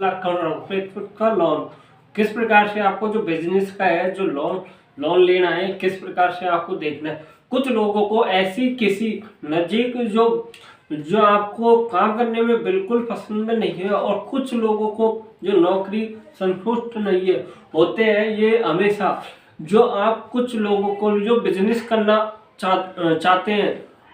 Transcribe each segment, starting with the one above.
लाख करोड़ रुपए का लोन। किस प्रकार से आपको जो बिजनेस का है जो लोन लोन लेना है, किस प्रकार से आपको देखना है। कुछ लोगों को ऐसी किसी नजीक जो जो आपको काम करने में बिल्कुल पसंद नहीं है, और कुछ लोगों को जो नौकरी संतुष्ट नहीं है होते हैं। ये हमेशा जो आप कुछ लोगों को जो बिजनेस करना चाहते हैं,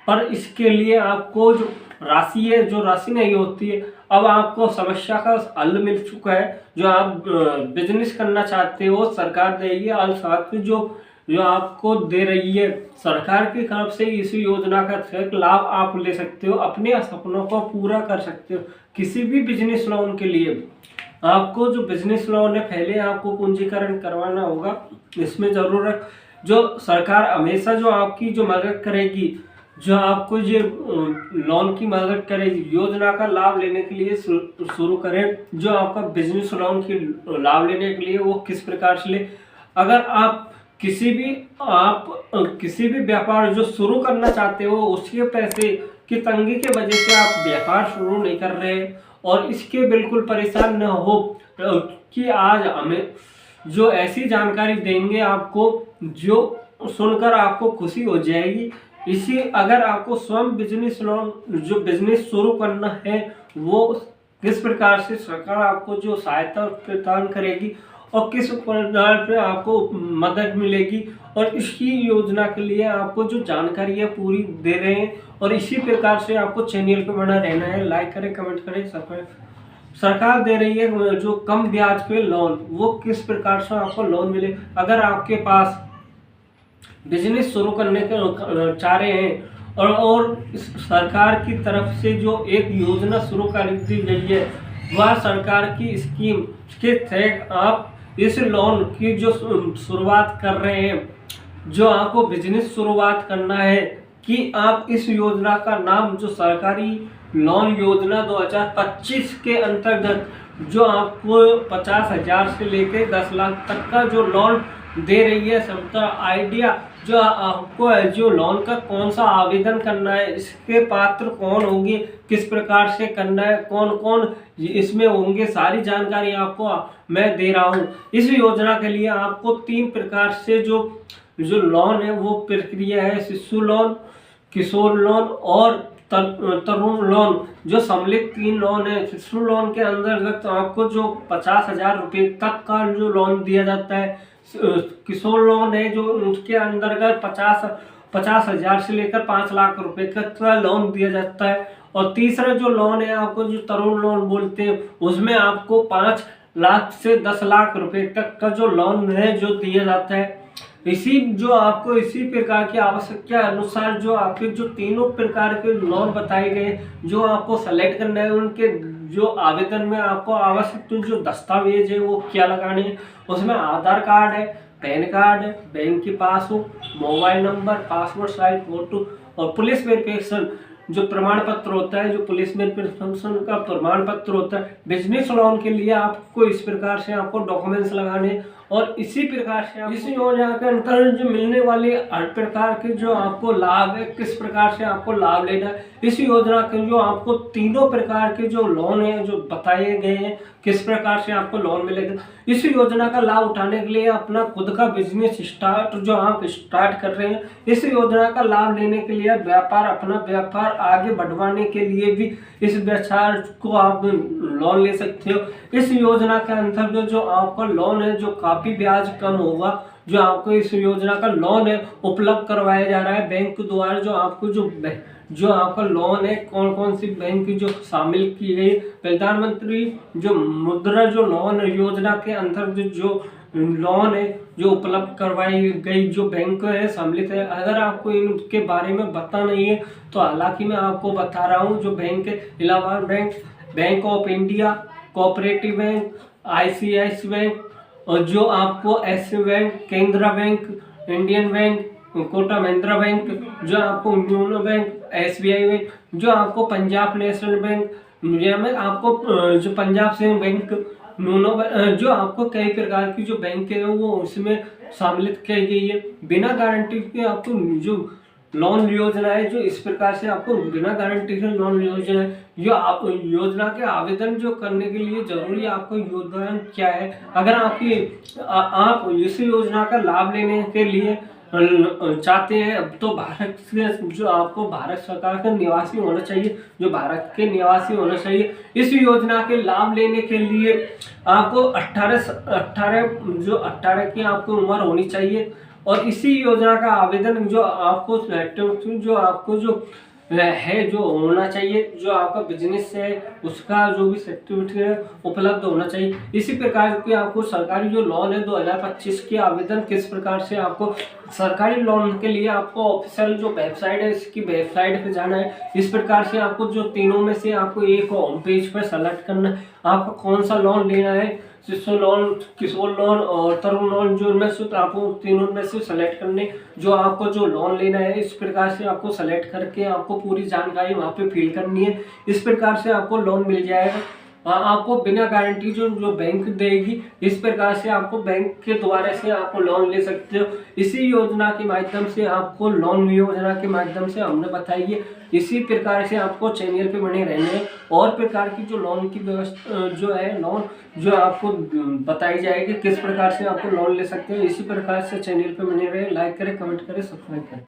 पर इसके लिए आपको जो राशि है, जो राशि नहीं होती है। अब आपको समस्या का हल मिल चुका है। जो आप बिजनेस करना चाहते हो, सरकार देगी, और साथ में जो जो आपको दे रही है सरकार की तरफ से, इस योजना का एक लाभ आप ले सकते हो, अपने सपनों को पूरा कर सकते हो। किसी भी बिजनेस लोन के लिए आपको जो बिजनेस लोन है, पहले आपको पूंजीकरण करवाना होगा। इसमें जरूरत जो सरकार हमेशा जो आपकी जो मदद करेगी, जो आपको ये लोन की मदद करेगी, योजना का लाभ लेने के लिए शुरू करें। जो आपका बिजनेस लोन की लाभ लेने के लिए वो किस प्रकार से ले। अगर आप किसी भी व्यापार जो शुरू करना चाहते हो, उसके पैसे की तंगी की वजह से आप व्यापार शुरू नहीं कर रहे, और इसके बिल्कुल परेशान न हो, कि आज हमें जो ऐसी जानकारी देंगे आपको, जो सुनकर आपको खुशी हो जाएगी। इसी अगर आपको स्वयं बिजनेस लोन जो बिजनेस शुरू करना है, वो किस प्रकार से सरकार आपको जो सहायता प्रदान करेगी, और किस प्रकार पे आपको मदद मिलेगी, और इसकी योजना के लिए आपको जो जानकारी है पूरी दे रहे हैं। और इसी प्रकार से आपको चैनल पे बना रहना है। लाइक करें, कमेंट करें। सरकार दे रही है जो कम ब्याज पे लोन, वो किस प्रकार से आपको लोन मिले। अगर आपके पास बिजनेस शुरू करने के चाह रहे हैं, और सरकार की तरफ से जो एक योजना शुरू कर दी गई है, वह सरकार की स्कीम के तहत आप इस लोन की जो शुरुआत कर रहे हैं, जो आपको बिजनेस शुरुआत करना है, कि आप इस योजना का नाम जो सरकारी लोन योजना 2025 के अंतर्गत जो आपको 50,000 से लेकर 10 लाख तक का जो लोन दे रही है सबका आइडिया, जो आपको है जो लोन का कौन सा आवेदन करना है, इसके पात्र कौन होंगे, किस प्रकार से करना है, कौन कौन इसमें होंगे, सारी जानकारी आपको मैं दे रहा हूँ। इस योजना के लिए आपको 3 प्रकार से जो जो लोन है वो प्रक्रिया है। शिशु लोन, किशोर लोन और तरुण लोन, जो सम्मिलित 3 लोन है। शिशु लोन के अंतर्गत आपको जो 50,000 रुपये तक का जो लोन दिया जाता है। किशोर लोन है जो उसके अंतर्गत 50,000 से लेकर 5 लाख रुपए का लोन दिया जाता है। और तीसरा जो लोन है आपको जो तरुण लोन बोलते हैं, उसमें आपको 5 लाख से 10 लाख रुपए तक का जो लोन है जो दिया जाता है। इसी प्रकार की आवश्यकता अनुसार जो आपके जो तीनों प्रकार के लोन बताए गए, जो आपको सेलेक्ट करना है, उनके जो आवेदन में आपको आवश्यक जो दस्तावेज है वो क्या लगाने हैं। उसमें आधार कार्ड है, पैन कार्ड है, बैंक की passbook, mobile number, passport size photo, और पुलिस वेरिफिकेशन जो प्रमाण पत्र होता है, जो पुलिस वेरिफिकेशन का प्रमाण पत्र होता है। बिजनेस लोन के लिए आपको इस प्रकार से आपको डॉक्यूमेंट्स लगाने, और इसी प्रकार से इस योजना के अंतर्गत जो मिलने वाले हर प्रकार के जो आपको लाभ है, किस प्रकार से आपको लाभ लेना है। इस योजना के जो आपको तीनों प्रकार के जो लोन है जो बताए गए हैं, किस प्रकार से आपको लोन मिलेगा। इस योजना का लाभ उठाने के लिए अपना खुद का बिजनेस जो आप स्टार्ट कर रहे हैं, इस योजना का लाभ लेने के लिए अपना व्यापार आगे बढ़वाने के लिए भी इस व्यापार को आप लोन ले सकते हो। इस योजना के अंतर्गत जो आपका लोन है जो काफी ब्याज कम होगा, जो आपको इस योजना का लोन है उपलब्ध करवाया जा रहा है बैंक द्वारा। जो आपको जो आपका लोन है, कौन कौन सी बैंक जो शामिल की गई, प्रधानमंत्री जो मुद्रा जो लोन योजना के अंतर्गत जो लोन है जो उपलब्ध करवाई गई जो बैंक है सम्मिलित है। अगर आपको इनके बारे में पता नहीं है तो हालांकि मैं आपको बता रहा हूँ। जो बैंक है, Allahabad bank, bank of India, cooperative bank, ICICI bank, और जो आपको axis bank, Canara bank, Indian bank, Kotak Mahindra bank, जो आपको यूनो बैंक, SBI बैंक, जो आपको पंजाब नेशनल बैंक, में आपको जो पंजाब से बैंक, जो आपको कई प्रकार की जो बैंक है वो उसमें शामिलित की गई है। बिना गारंटी के आपको जो लोन योजना है जो इस प्रकार से आपको बिना गारंटी के लोन योजना है। जो आप योजना के आवेदन जो करने के लिए जरूरी आपको योजना क्या है, अगर आप इस योजना का लाभ लेने के लिए चाहते हैं तो भारत से जो आपको भारत सरकार का निवासी होना चाहिए, जो भारत के निवासी होना चाहिए। इस योजना के लाभ लेने के लिए आपको 18 की आपको उम्र होनी चाहिए और इसी योजना का आवेदन जो आपको जो होना चाहिए, जो आपका बिजनेस है उसका जो भी सर्टिफिकेट है उपलब्ध होना चाहिए। इसी प्रकार की आपको सरकारी जो लोन है 2025 के आवेदन किस प्रकार से आपको सरकारी लोन के लिए आपको ऑफिशियल जो वेबसाइट है इसकी वेबसाइट पे जाना है। इस प्रकार से आपको जो तीनों में से आपको एक होम पेज पर सेलेक्ट करना है आपको कौन सा लोन लेना है, शिशु लोन, किशोर लोन और तरुण लोन, जो उनमें से आपको तीनों में से सेलेक्ट करने जो आपको जो लोन लेना है। इस प्रकार से आपको सेलेक्ट करके आपको पूरी जानकारी वहाँ पे फिल करनी है। इस प्रकार से आपको लोन मिल जाएगा। आपको बिना गारंटी जो बैंक देगी, इस प्रकार से आपको बैंक के द्वारा से आपको लोन ले सकते हो। इसी योजना के माध्यम से आपको लोन योजना के माध्यम से हमने बताई है। इसी प्रकार से आपको चैनल पे बने रहने हैं और प्रकार की जो लोन की व्यवस्था जो है लोन जो आपको बताई जाएगी किस प्रकार से आपको लोन ले सकते हैं। इसी प्रकार से चैनल पे बने रहे, लाइक करें, कमेंट करें, सब्सक्राइब करें।